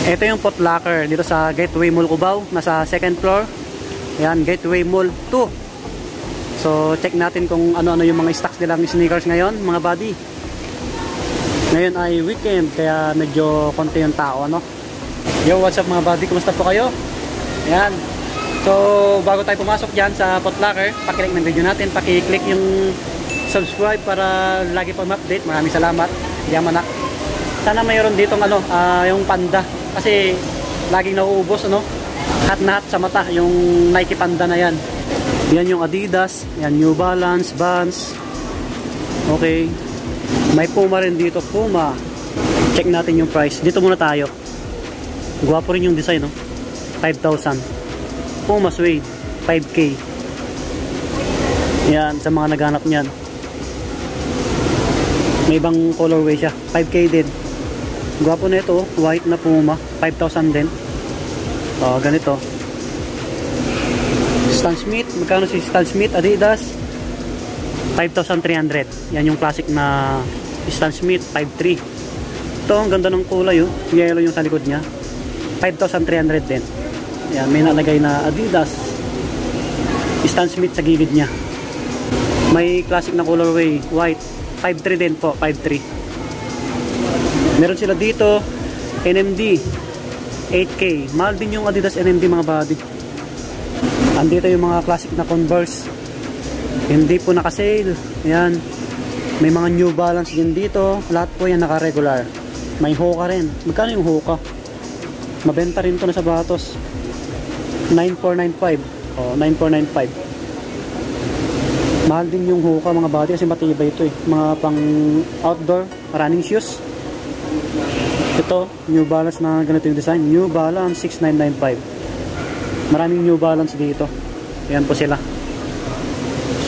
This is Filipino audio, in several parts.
Ito yung Foot Locker dito sa Gateway Mall Cubao, nasa second floor. Ayan, Gateway Mall 2. So check natin kung ano-ano yung mga stocks nilang sneakers ngayon, mga buddy. Ngayon ay weekend kaya medyo konti yung tao, ano. Yo, what's up mga buddy, kumusta po kayo? Ayan. So bago tayo pumasok dyan sa Foot Locker, pakilike ng video natin, pakiclick yung subscribe para lagi pa ma-update. Maraming salamat. Yamanak. Sana mayroon ditong yung Panda. Kasi laging nauubos, ano? Hat na hat sa mata yung Nike Panda na yan. Yan yung Adidas, yan New Balance, Vans. Okay. May Puma rin dito, Puma. Check natin yung price. Dito muna tayo. Gwapo rin yung design, no? 5,000. Puma Suede, 5K. Yan, sa mga naghanap niyan. May ibang colorway siya, 5K din. Gwapo na ito, white na Puma, 5,000 din. Ganito. Stan Smith, magkano si Stan Smith Adidas? 5,300. Yan yung classic na Stan Smith, 5,300. Ito, ang ganda ng kulay, oh. Yellow yung sa likod niya. 5,300 din. Yan, may nalagay na Adidas Stan Smith sa gilid niya. May classic na colorway, white, 5,300 din po, 5,300. Meron sila dito NMD 8K. Mahal din yung Adidas NMD mga buddy. Andito yung mga classic na Converse. Hindi po naka-sale. Ayan. May mga New Balance din dito. Lahat po yan naka-regular. May Hoka rin. Magkano yung Hoka? Mabenta rin to na sa Batos. 9,495. 9,495. Mahal din yung Hoka mga buddy kasi matibay ito eh. Mga pang outdoor running shoes. Ito, New Balance na ganito yung design. New Balance 6995. Maraming New Balance dito. Ayan po sila.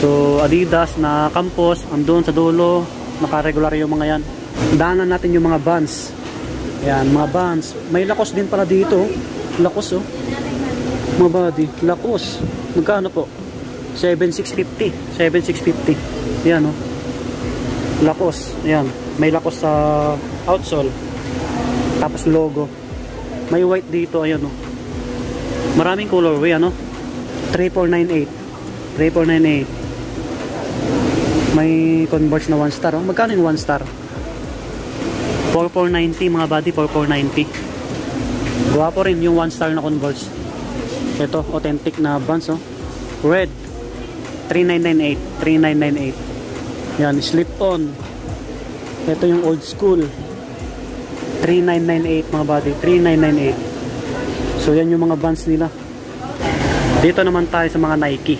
So, Adidas na Campus, andun sa dulo. Naka-regular yung mga yan. Daanan natin yung mga Vans. Ayan, mga Vans. May Lacoste din pala dito. Lacoste, oh. Mga buddy, Lacoste. Magkano po? 7,650. 7,650. Ayan, oh. Lacoste. Ayan. May Lacoste sa outsole. Tapos logo. May white dito, ayan, oh. Maraming colorway, ano? 3,498. 3,498. May Converse na 1 star, oh. Magkano yung 1 star? 4,490 mga buddy, 4,490. Guwapo rin yung 1 star na Converse. Ito, authentic na Vans, oh. Red. 3,998. 3,998. Yan, slip on. Ito yung old school. 3,998 mga buddy, 3,998. So yan yung mga Vans nila. Dito naman tayo sa mga Nike.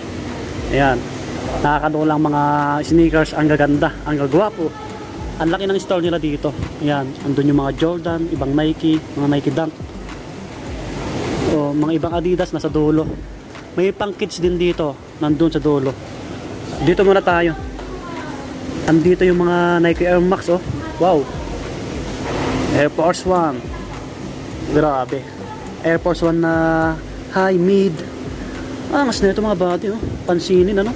Ayan, nakakadulang mga sneakers. Ang gaganda, ang gagwapo. Ang laki ng store nila dito. Ayan, andun yung mga Jordan, ibang Nike, mga Nike Dunk, o mga ibang Adidas nasa dulo. May pang kids din dito, nandun sa dulo. Dito muna tayo. Andito yung mga Nike Air Max, oh. Wow, Air Force 1. Grabe. Air Force 1 na high, mid. Mas na ito mga buddy, oh. Pansinin, ano?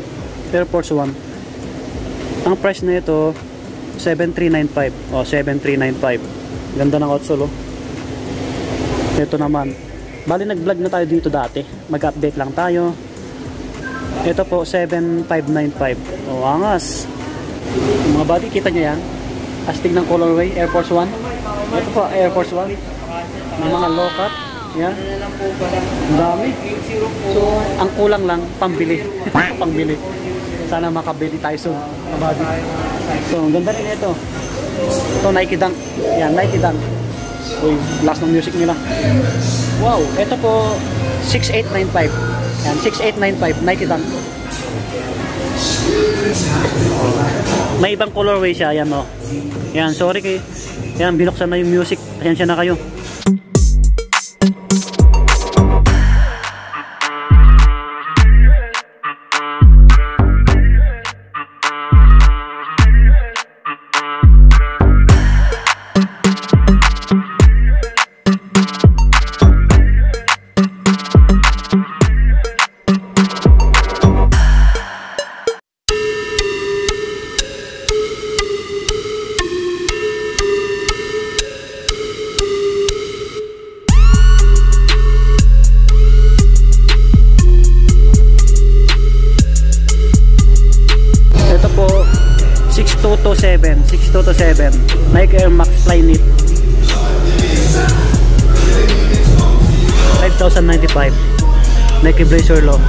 Air Force 1. Ang price na ito 7,395. 7,395. Ganda ng outsole, oh. Ito naman, bali nag-vlog na tayo dito dati. Mag-update lang tayo. Ito po 7,595. Angas. Mga buddy, kita nyo yan. Astig ng colorway, Air Force 1. Ito po, Air Force 1. May mga low cut. Yan. Ang dami. So, ang kulang lang, pambili. Pambili. Sana makabili tayo soon. So, ang ganda rin ito. Ito, Nike Dunk. Yan, Nike Dunk. Uy, last ng music nila. Wow, ito po, 6,895. Yan, 6,895, Nike Dunk. May ibang colorway siya, yan, oh. Yan, sorry kay. Yan, binuksan na yung music. Ayan siya na kayo. 7, 6.2 to 7. Nike Air Max Flyknit. 5,095. Nike Blazer Low.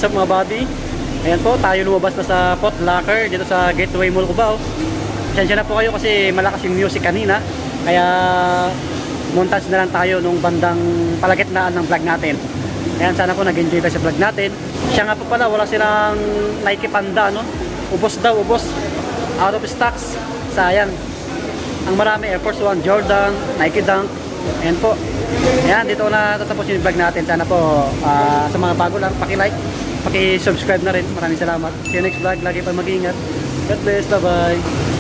what's up mga buddy? Ayan po, tayo lumabas na sa Foot Locker dito sa Gateway Mall Cubao. Pasensya na po kayo kasi malakas yung music kanina. Kaya montage na lang tayo nung bandang palagitnaan ng vlog natin. Ayan, sana po nag-enjoy tayo sa vlog natin. Siya nga po pala, wala silang Nike Panda, no? Ubos daw, ubos. Out of stocks. Sayang. Ang marami, Air Force One, Jordan, Nike Dunk. Ayan po. Ayan, dito na tatapos yung vlog natin. Sana po sa mga bago lang, paki-like, paki-subscribe na rin. Maraming salamat. See you next vlog. Lagi pa mag-iingat. God bless. Bye-bye.